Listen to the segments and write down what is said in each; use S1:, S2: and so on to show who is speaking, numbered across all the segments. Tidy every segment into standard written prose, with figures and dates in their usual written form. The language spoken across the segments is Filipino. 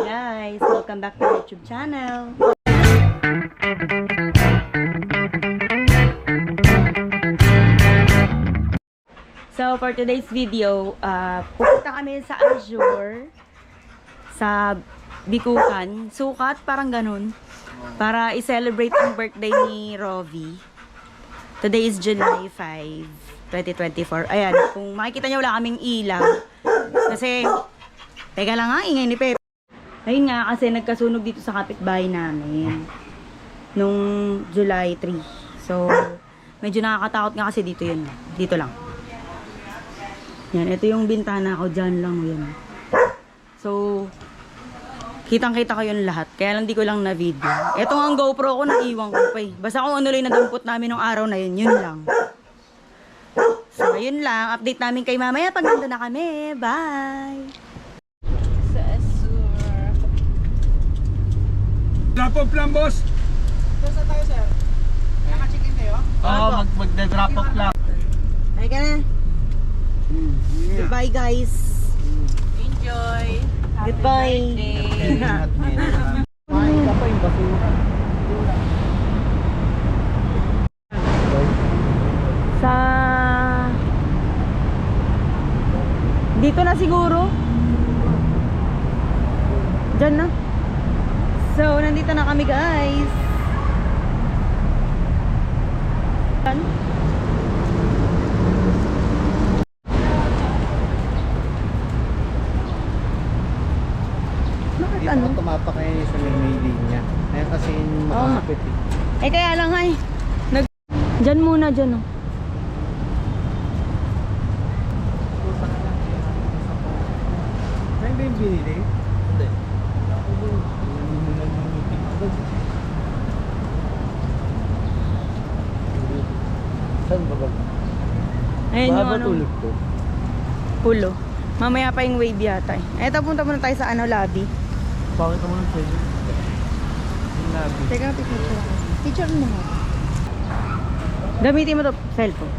S1: guys! Welcome back to our YouTube channel! So, for today's video, pupunta kami sa Azure, sa Bikutan. Sukat, parang ganun. Para i-celebrate ang birthday ni Rovi. Today is July 5, 2024. Ayan, kung makikita nyo wala kaming ilaw. Kasi, teka lang nga, ingay ni Pepe. Ayun nga, kasi nagkasunog dito sa kapitbahay namin. Nung July 3. So, medyo nakakatakot nga kasi dito yun. Dito lang. Yan, ito yung bintana ko. Dyan lang yun. So, kitang-kita ko yun lahat. Kaya lang di ko lang na-video. Ito nga ang GoPro ko, naiwan ko pa eh. Basta kung ano lang nadampot namin nung araw na yun, yun lang. So, yun lang. Update namin kay mamaya pag nandun na kami. Bye!
S2: Sa Azure.
S3: Drop off lang, boss.
S2: Saan tayo, sir? Naka-check-in kayo?
S3: Oo, magda-drop off lang.
S1: Ay ka na. Goodbye, guys.
S2: Enjoy!
S1: Goodbye.
S3: Kumain ka pa yung basura.
S1: Sa... Dito na siguro. Diyan na. So, nandito na kami, guys. Bakit
S3: Hindi
S1: ano?
S3: pa tumapak ngayon sa may linya. Kaya kasi makakapit eh.
S1: Eh, kaya lang ay. Diyan muna, diyan oh.
S3: Saan ba yung binili? Hindi. Saan ba ba?
S1: Ayun yung
S3: Mahaba
S1: ano.
S3: tulog to.
S1: Pulo. Mamaya pa yung wave yata eh. Eto, punta muna tayo sa ano, lobby.
S3: Bakit ka muna pwede? Yung labi.
S1: Teka, picture ako. Picture mo nga. Gamitin mo to, cellphone.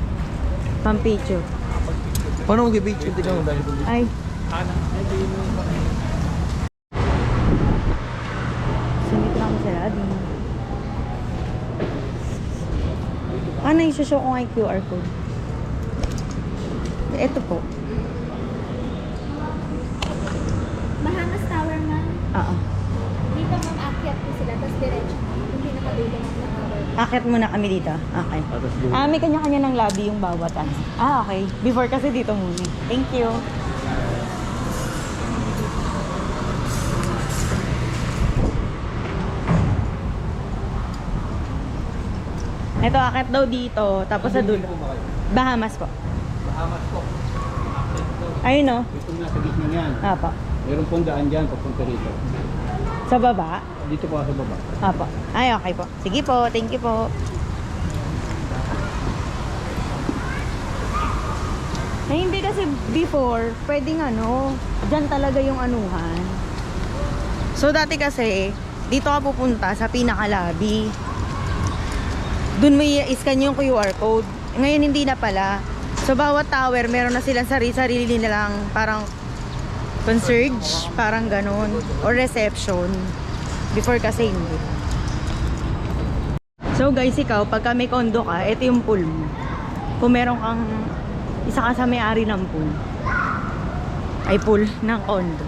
S1: Pang picture.
S3: Paano mag-picture? Tignan mo dahil.
S1: Ay. Sumit lang ako sa lobby. Ano yung show ko nga yung QR code? Ito po.
S4: Bahamas Tower, ma'am.
S1: Oo.
S4: Dito, ma'am, akyat po sila. Tapos diretso. Yung pinakadulo ng tower.
S1: Akit muna kami dito. Okay. May kanya-kanya ng lobby yung bawat ano. Okay. Before kasi dito muna. Thank you. Ito, akit daw dito. Tapos sa dulo. Bahamas po.
S3: Bahamas po.
S1: Ayun o.
S3: Itong nasa gitna niyan.
S1: Apo.
S3: Meron pong daan dyan papunta rito.
S1: Sa baba.
S3: Dito po sa baba.
S1: Apo. Ay, okay po. Sige po. Thank you po. Ay, hindi kasi before, pwedeng ano, dyan talaga yung anuhan. So, dati kasi, dito ka pupunta sa pinaka-lobby. Doon mo i-scan yung QR code. Ngayon, hindi na pala. So, bawat tower, meron na silang sarili nilang parang concierge, parang ganun. Or reception. Before kasi hindi. So, guys, ikaw, pagka may condo ka, ito yung pool mo. Kung meron kang isa ka sa may-ari ng pool. Ay, pool ng condo.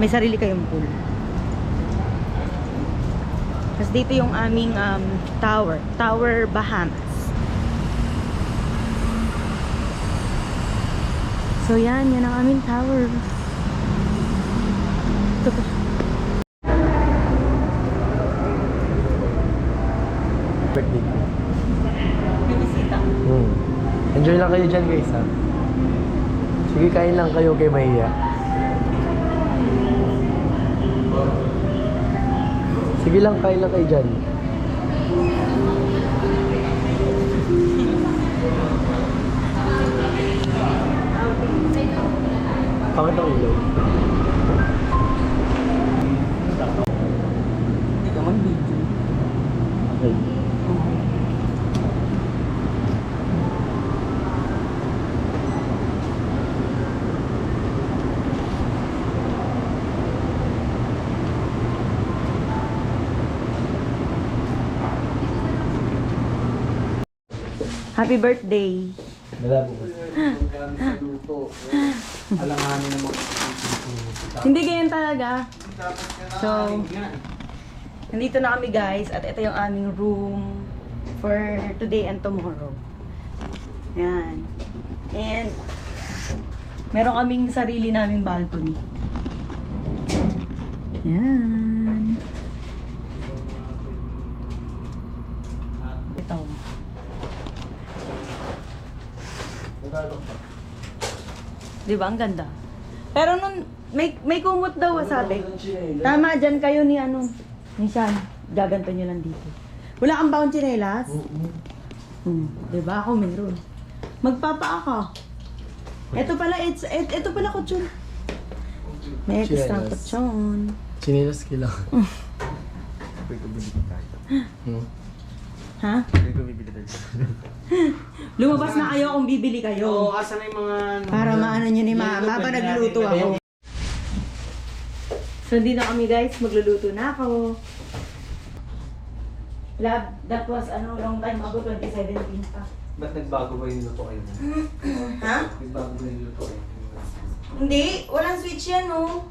S1: May sarili kayong pool. Tapos dito yung aming tower. Tower Bahamas. So yan ang aming tower. Ito po.
S3: Birthday ko.
S1: Bibisita.
S3: Enjoy lang kayo dyan guys ha. Sige, kain lang kayo kay Mahiya. Sige lang, kain lang kayo dyan. Pangit ang ulo.
S1: Hindi ka mag-video.
S3: Okay.
S1: Happy birthday.
S3: Wala bukas.
S2: Alanganin naman.
S1: Hindi ganyan talaga. So, nandito na kami guys at ito yung aming room for today and tomorrow. Yan. And meron kaming sarili naming balcony. Yan. Ito. Diba? Ang ganda. Pero nun, may kumot daw sabi. Tama, dyan kayo ni ano. Ni Sean. Gaganto nyo lang dito. Wala kang baon tsinelas? Diba? Ako meron. Magpapaa ka. Ito pala kutsyon. May extra
S3: Tsinelas.
S1: kutsyon.
S3: Chinilas kailangan.
S1: Ha? Lumabas na kayo kung bibili
S2: Oo,
S1: kayo.
S2: asa na yung mga...
S1: Para maano nyo ni Mama pa nagluluto ako. So, hindi na kami guys. Magluluto na ako. Love, that was long time ago, 2017 pa.
S2: Ba't nagbago ba yung luto kayo?
S1: Ha?
S2: Nagbago ba yung luto kayo?
S1: Hindi, walang switch yan, no?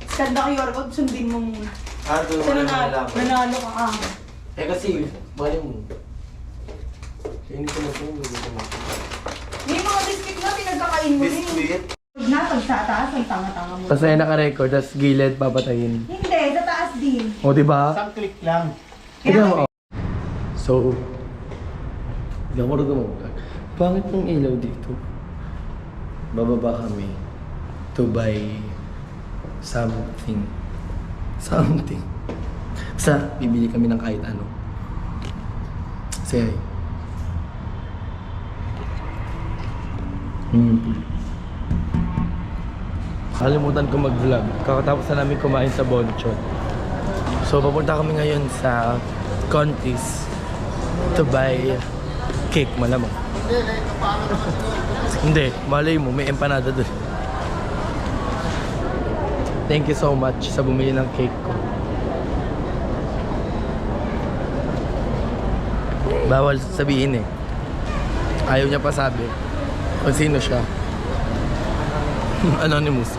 S1: Skanda kayo, wag sundin mo muna.
S3: Doon
S1: So, nanalo ka ka.
S3: kasi, bali mo. Hindi ko matulog.
S1: May mga biscuit na pinagkakain mo rin. Huwag na, pag sa taas, ang tanga-tanga mo.
S3: Pasaya naka-record, tapos gilid, papatayin.
S1: Hindi, sa taas din.
S3: O, diba?
S2: Isang click lang.
S3: Tignan mo. So, hindi ako marunong mag-vlog. Pangit ng ilaw dito. Bababa kami to buy something. Basta, bibili kami ng kahit ano. Kasi, kalimutan ko mag-vlog. Kakatapos na namin kumain sa Bonchon. So, papunta kami ngayon sa Contis to buy cake, malamang. Hindi, malay mo, may empanada doon. Thank you so much sa bumili ng cake ko. Bawal sabihin eh. Ayaw niya pa sabi kung sino siya. Anonymous.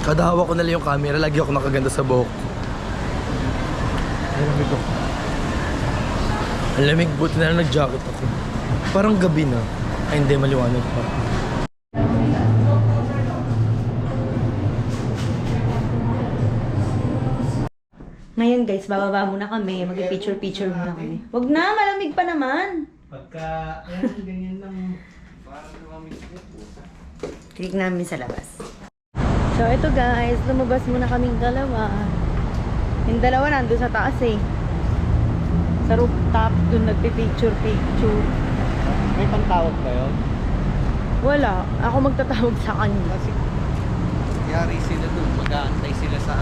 S3: Kada hawak ko na lang yung camera, lagi ako nakaganda sa buhok ko. Ang lamig, buti na lang nag-jacket ako. Parang gabi na. Ay hindi, maliwanag pa.
S1: Ngayon guys, bababa muna kami. Mag-picture-picture muna kami. Wag na, malamig pa naman.
S2: Pagka, ayan, ganyan lang.
S1: Click namin sa labas. So ito guys, lumabas muna kaming dalawa. Yung dalawa nandun sa taas eh. Sa rooftop, dun nagpipicture-picture.
S2: May pantawag ba yun?
S1: Wala. Ako magtatawag sa kanya.
S2: Kasi, yari sila dun. Mag-aantay sila sa...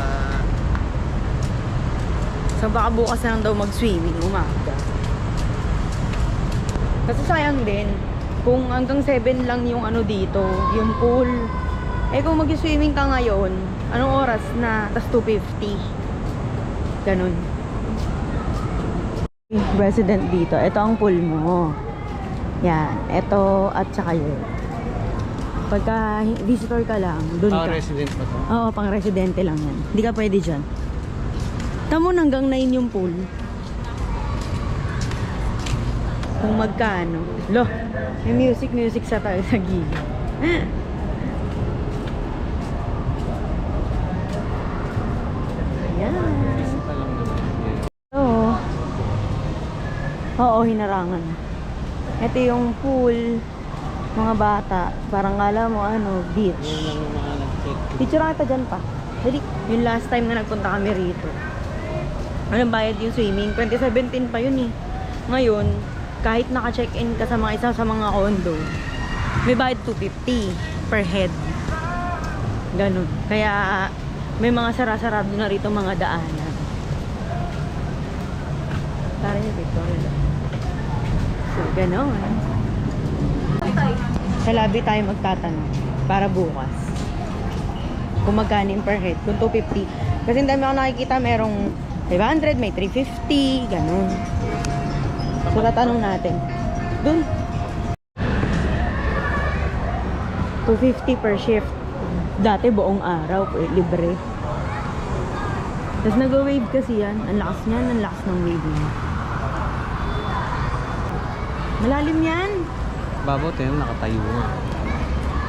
S1: So baka bukas na lang daw mag-swimming umaga. Kasi sayang din. Kung hanggang 7 lang yung ano dito, yung pool. Eh kung mag-swimming ka ngayon, anong oras na? Tas 2:50. Ganun. Resident dito. Ito ang pool mo. Yan. Ito at saka yun. Pagka visitor ka lang, dun ka.
S2: resident ba to?
S1: Oo, pang residente lang yan. Hindi ka pwede dyan. Tamo hanggang 9 yung pool. Kung magkano. Lo, may music sa gilid. Ayan.
S2: Isa lang naman.
S1: Oo. Oo, hinarangan. Ito yung pool. Mga bata. Parang kala mo ano, beach.
S2: Yun lang yung mga nag-check.
S1: Picture ka dyan pa. Dali. Yung last time na nagpunta kami rito. Anong bayad yung swimming? 2017 pa yun eh. Ngayon, kahit naka-check-in ka sa mga isa sa mga condo, may bayad 250 per head. Ganun. Kaya may mga sarado na rito mga daanan. Para yung Victoria. So, ganun. Sa lobby tayo magtatanong para bukas. Kung magkano per head. Kung 250. Kasi hindi dami ako nakikita merong 500, may 350, ganun. So, tatanong natin. Dun. 250 per shift. Dati buong araw, libre. Tapos nag-wave kasi yan. Ang lakas niyan, ang lakas ng wave niya. Malalim yan.
S2: Babaw, tayo nakatayo.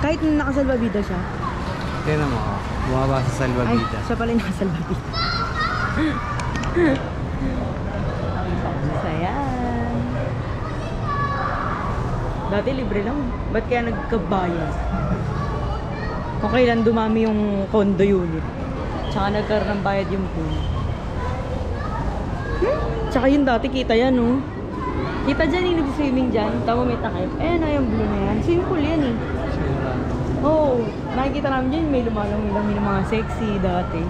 S1: Kahit nakasalbabida siya.
S2: Tignan mo, bumaba sa
S1: Ay,
S2: salvavida.
S1: siya pala yung nakasalbabida. Masaya. Dati libre lang. Ba't kaya nagkabayan? Kung kailan dumami yung condo unit. Tsaka nagkaroon ng bayad yung pool. Tsaka yun dati, kita yan, no? Kita dyan yung nag-swimming dyan. Tama may takip. Eh, na yung blue na yan. Swimming pool yan, eh. Oo. Oh, nakikita namin dyan, may lumalang yung mga sexy dati.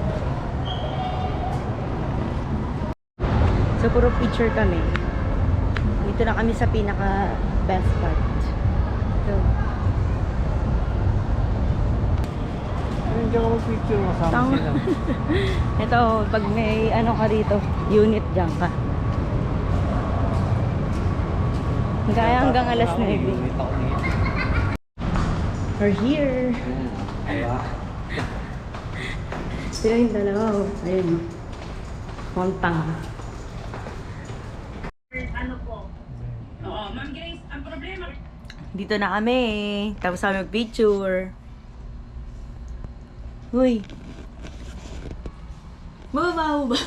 S1: So, puro picture kami. Dito na kami sa pinaka best part. So,
S2: Hindi ako mag-picture kasama
S1: tama.
S2: sila.
S1: Ito, pag may ano ka dito, unit dyan ka. Kaya hanggang alas 9.
S2: Wait ako dito.
S1: We're here. Sila yung dalawa. Oh. Ayun. Oh. Montang. Dito na kami. Tapos kami mag-picture. Uy. Mababaho ba?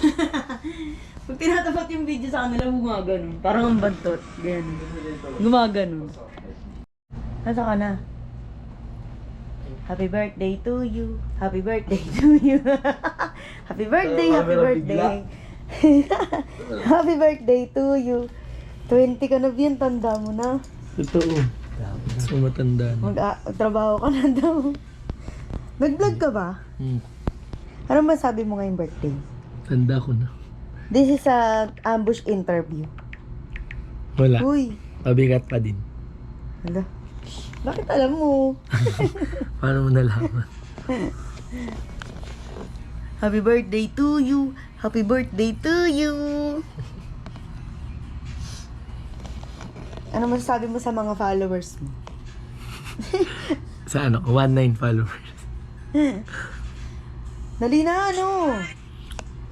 S1: Pag tinatapat yung video sa kanila, gumaganon. Parang ang bantot. Ganyan. Gumaganon. Nasa ka na? Happy birthday to you. Happy birthday to you. Happy birthday, happy birthday. Happy birthday to you. 20 ka na bien, tanda mo na.
S3: Totoo. So matanda na.
S1: Magtrabaho ka na daw. Nag-vlog ka ba? Ano masabi mo ngayong birthday?
S3: Tanda ko na.
S1: This is a ambush interview.
S3: Wala.
S1: Uy.
S3: Mabigat pa din.
S1: Hala. Bakit alam mo?
S3: Paano mo nalaman?
S1: Happy birthday to you. Happy birthday to you. Ano masasabi mo sa mga followers mo?
S3: Sa ano? 19 followers.
S1: Dali na, ano?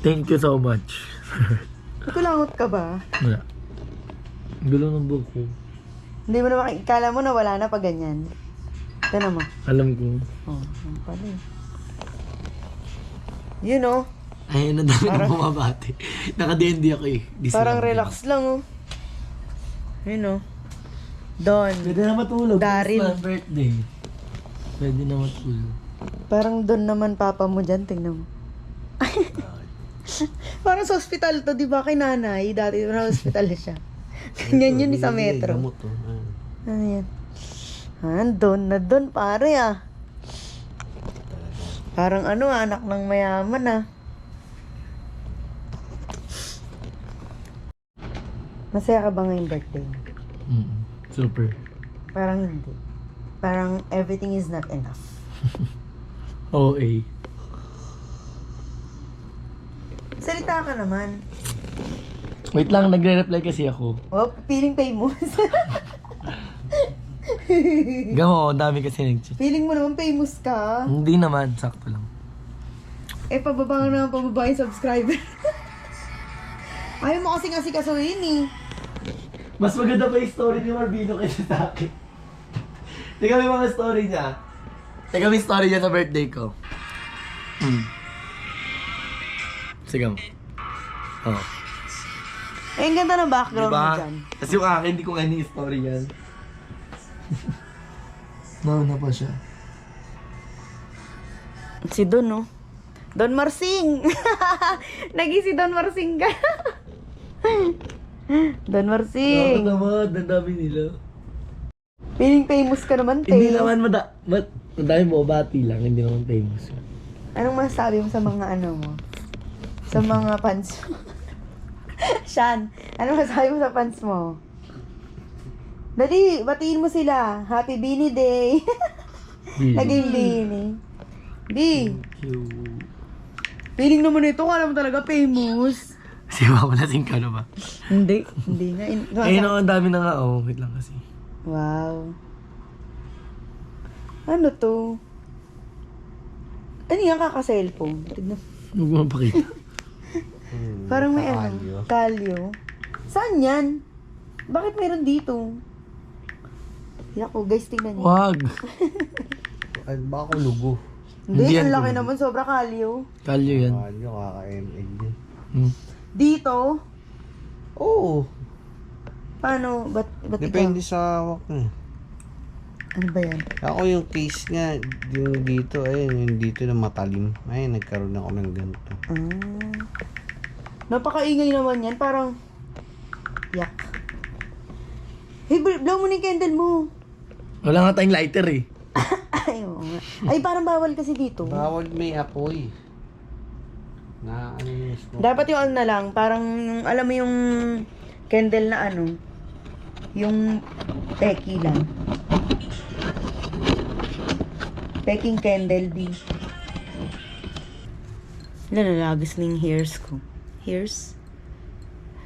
S3: Thank you so much.
S1: Kulangot ka ba?
S3: Wala. Gulo ng buhok ko.
S1: Hindi mo naman, ikala mo na wala na pag ganyan. Ito naman.
S3: Alam ko.
S1: Oh, yan pala eh. You know,
S3: Ay, ang dami na bumabati. Naka-DND ako eh. Di
S1: parang
S3: sila-
S1: relax lang oh. You know. Don.
S3: Pwede na matulog.
S1: Daryl.
S3: It's my birthday. Pwede na matulog.
S1: Parang Don naman papa mo dyan, tingnan mo. Parang sa hospital to, di ba kay nanay? Dati na hospital siya. Ganyan yun sa metro.
S3: Gamot to.
S1: Ano yan? Don na Don, pare ah. Parang ano, anak ng mayaman ah. Masaya ka ba ngayong birthday?
S3: Super.
S1: Parang hindi. Parang everything is not enough.
S3: OA.
S1: Salita ka naman.
S3: Wait lang, nagre-reply kasi ako.
S1: Oh, feeling famous.
S3: Gamo, ang dami kasi nag-chat.
S1: Feeling mo naman famous ka.
S3: Hindi naman, sakto lang.
S1: Eh, pababa nga naman pababa yung subscriber. Ayaw mo kasing asikasuhin eh.
S3: Mas maganda pa yung story ni Marvino kaysa sa akin. Tingnan mo yung mga story niya. Tingnan mo yung story niya sa birthday ko. Sige mo. Oh.
S1: Eh, ang ganda ng background mo
S3: Diba?
S1: dyan.
S3: Kasi yung akin, hindi ko nga ni-story yan. Nauna pa siya.
S1: Si Don, no? Don Marsing! Naging si Don Marsing ka. Don
S3: Dapat
S1: Marsing!
S3: naman, ang dami nila.
S1: Feeling famous ka naman, te.
S3: Hindi naman madami mo, bati lang, hindi naman famous.
S1: Anong masasabi mo sa mga ano mo? Sa mga fans mo? Shan, anong masasabi mo sa fans mo? Dali, batiin mo sila. Happy Beanie Day. Naging Beanie. B, feeling naman ito, kala mo talaga famous.
S3: Kasi ako lasing ka na ba?
S1: Hindi nga.
S3: Ayun ang dami na nga. Oh, wait lang kasi.
S1: Wow. Ano to? Ano yan kaka-cellphone? Tignan.
S3: Huwag mo mapakita.
S1: Parang may ano. Kalyo. Saan yan? Bakit meron dito? Yako, guys, tingnan niyo.
S3: Wag.
S5: Ay, baka lugo.
S1: Hindi,
S3: yan
S1: ang laki
S3: kulay.
S1: naman. Sobra kalyo.
S3: Kalyo yan.
S5: Kalyo, kaka-ML din.
S1: Dito?
S5: Oo.
S1: Paano? Ba't
S5: Depende
S1: ikaw?
S5: sa hawak mo.
S1: Ano ba yan?
S5: Ako yung case nga, yung dito, ayun, yung dito na matalim. Ayun, nagkaroon ako ng ganito.
S1: Ah. Napakaingay naman yan. Parang... Yak. Hey, blow mo na yung candle mo.
S3: Wala nga tayong lighter eh.
S1: Ay, oo nga. Ay, parang bawal kasi dito.
S5: Bawal may apoy. Na ano yung smoke.
S1: Dapat yung ano na lang, parang, alam mo yung candle na ano, yung peki lang. Peking candle, di. Lalalagas na yung hairs ko. Hairs?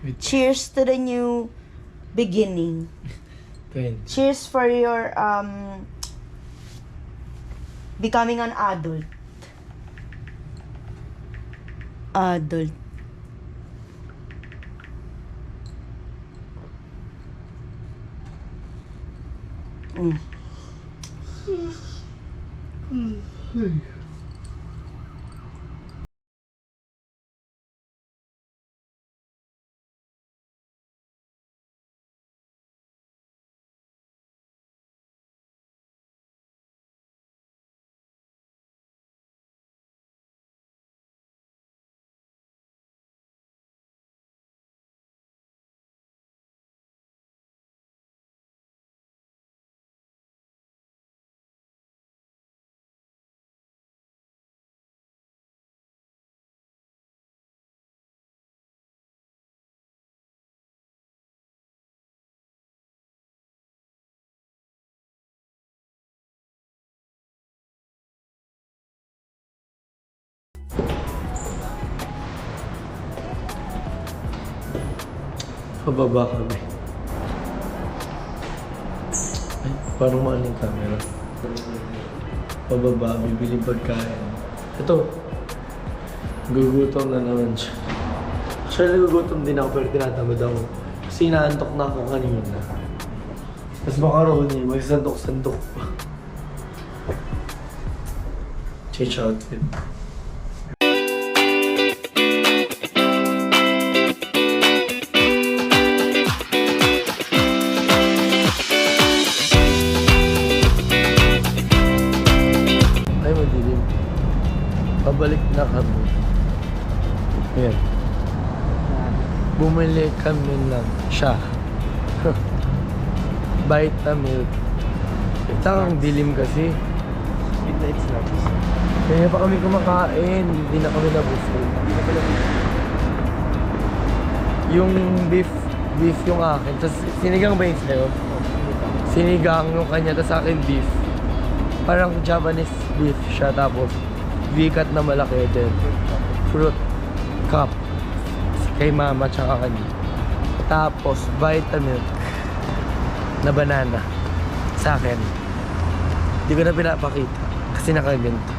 S3: Wait.
S1: Cheers to the new beginning. Cheers for your, becoming an adult. Adult. Mm.
S3: Pababa kami. Ay, parang maano yung camera. Pababa, bibili pagkain. Ito. Gugutom na naman siya. Actually, nagugutom din ako pero tinatamad ako. Kasi inaantok na ako kanina. Tapos macaroni, magsasantok-santok pa. Change outfit. Ay, madilim. Pabalik na kami. Ayan. Bumili kami ng siya. Vitamilk. Ito ang dilim kasi.
S5: Midnight snacks.
S3: Kaya pa kami kumakain. Hindi na kami nabusog. Yung beef yung akin. Tapos sinigang ba yun sa'yo? Sinigang yung kanya. Tapos sa akin beef. Parang Japanese beef siya. Tapos bikat na malaki din. Fruit cup. Kay mama tsaka kanya. Tapos vitamin na banana sa akin. Hindi ko na pinapakita kasi nakaganto.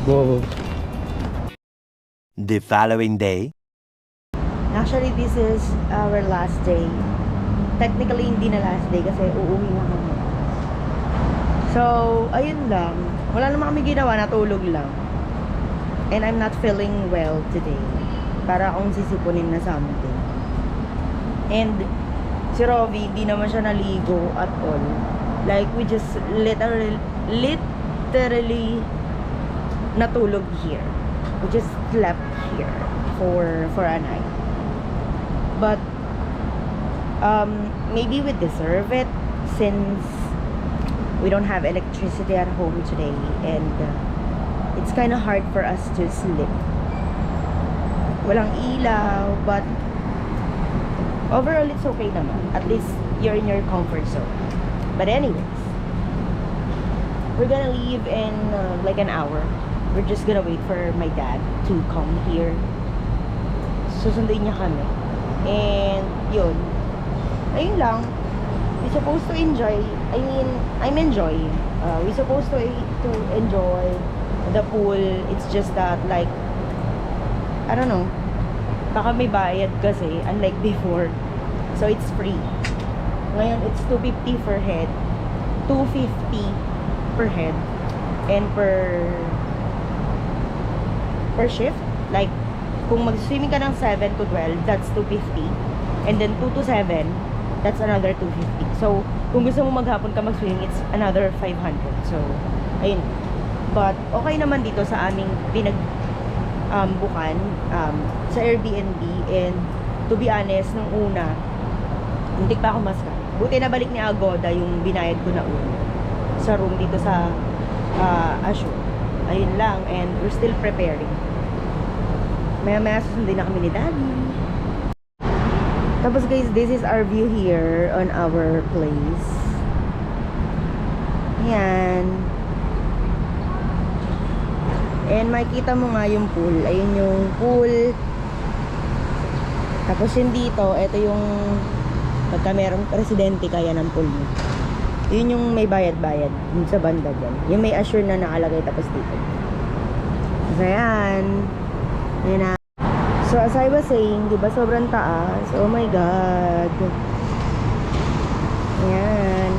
S3: Wow.
S6: The following day.
S1: Actually, this is our last day. Technically, hindi na last day kasi uuwi na kami. So, ayun lang. Wala naman kami ginawa, natulog lang. And I'm not feeling well today. Para akong sisipunin na something. And si Rovi, hindi naman siya naligo at all. Like, we just literally natulog here. We just slept here for a night. But maybe we deserve it since we don't have electricity at home today, and it's kind of hard for us to sleep. Walang ilaw, but overall it's okay naman. At least you're in your comfort zone. But anyways, we're gonna leave in like an hour. we're just gonna wait for my dad to come here. Susunduin niya kami. And yun. Ayun lang. We're supposed to enjoy. I mean, I'm enjoying. We're supposed to enjoy the pool. It's just that, like, I don't know. Baka may bayad kasi, unlike before. So, it's free. Ngayon, it's 250 per head. 250 per head. And per shift. Like, kung mag-swimming ka ng 7 to 12, that's 250. And then 2 to 7, that's another 250. So, kung gusto mo maghapon ka mag-swimming, it's another 500. So, ayun. But, okay naman dito sa aming bukan, sa Airbnb. And, to be honest, nung una, hindi pa ako maska. Buti na balik ni Agoda yung binayad ko na una. Sa room dito sa Azure. Ayun lang. And, we're still preparing. Maya-maya susundin na kami ni Daddy. Tapos guys, this is our view here on our place. Ayan. And makikita mo nga yung pool. Ayun yung pool. Tapos yun dito, ito yung pagka merong residente kaya ng pool mo. Yun yung may bayad-bayad dun sa banda dyan. Yung may assure na nakalagay tapos dito. So ayan. Ayan na. So, as I was saying, di ba sobrang taas? Oh my God. Ayan.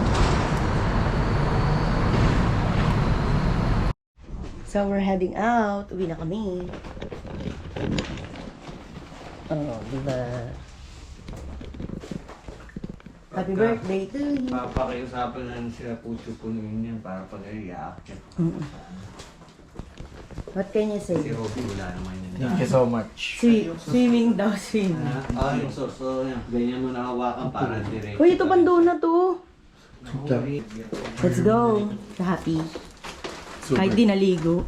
S1: So, we're heading out. Uwi na kami. Oh, di ba? Happy birthday to you.
S5: Papakiusapan na sila puso po ninyo para pag-react.
S1: What can you say?
S5: Si Robby wala naman yun.
S3: Thank you so much.
S1: Swimming daw, swimming.
S5: Yung so yan. Ganyan mo nakawakan para direct.
S1: Uy, ito pang donut to. Let's go. Sa happy. Kahit di naligo.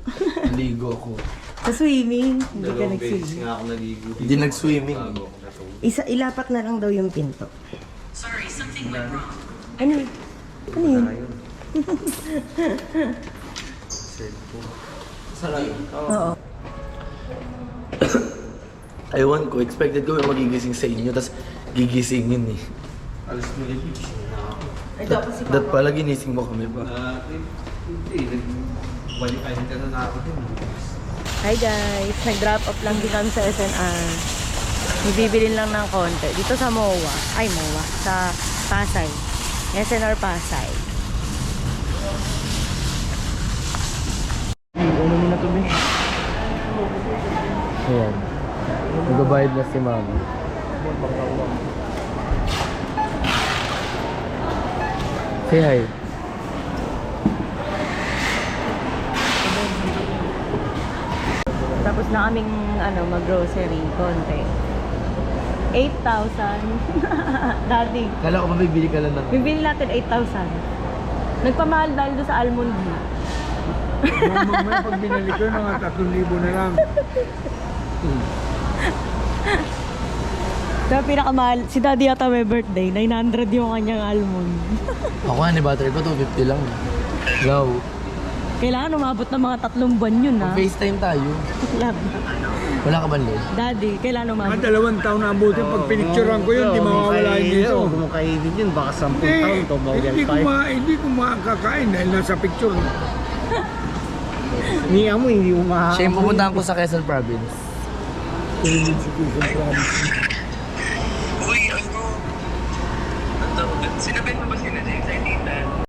S3: Naligo ako.
S1: Sa swimming, hindi ka
S5: Dalawang beses
S1: nag-swimming.
S5: nga ako naligo.
S3: Hindi nag-swimming.
S1: Ilapat na lang daw yung pinto.
S6: Sorry, something went wrong.
S1: Ano yun? Ano yun? Oo.
S3: Ewan ko, expected ko may magigising sa inyo, tapos gigisingin eh.
S5: Alas mo rin, gising na ako.
S1: Ay, dapat si
S3: Dat
S1: Papa.
S3: pala ginising mo kami ba?
S5: Hindi, nag-qualify ka na ako din.
S1: Hi guys, nag-drop off lang din kami sa SNR. Bibili lang ng konti. Dito sa MOA. Ay, MOA. Sa Pasay. SNR Pasay.
S3: Ano mo na to, be? Ayan. Nagbabayad na si Mama. Say hi.
S1: Tapos na kaming mag-grocery, konti. 8,000. Dati.
S3: Kala ko mabibili ka lang ng...
S1: Bibili natin 8,000. Nagpamahal dahil doon sa almond milk.
S2: Mamaya pag binalik ko, mga 3,000 na lang.
S1: Kaya pinakamahal, si Daddy yata may birthday, 900 yung kanyang almond.
S3: Ako nga, ni battery ko, 250 lang. Hello.
S1: Kailangan umabot ng mga 3 buwan yun, ha?
S3: FaceTime tayo. Wala ka ba doon?
S1: Daddy, kailangan umabot.
S2: Mga 2 taon na abutin, pag pinicturean ko yun, di mawawala yun dito.
S5: Kung makaibig yun, baka 10 taon to,
S2: Hindi ko makakain dahil nasa picture.
S5: Niya mo, hindi mo makakain.
S3: Siya yung pupuntahan ko sa Quezon Province.
S6: Uy, ano? Sinabihan mo ba sila sa tita?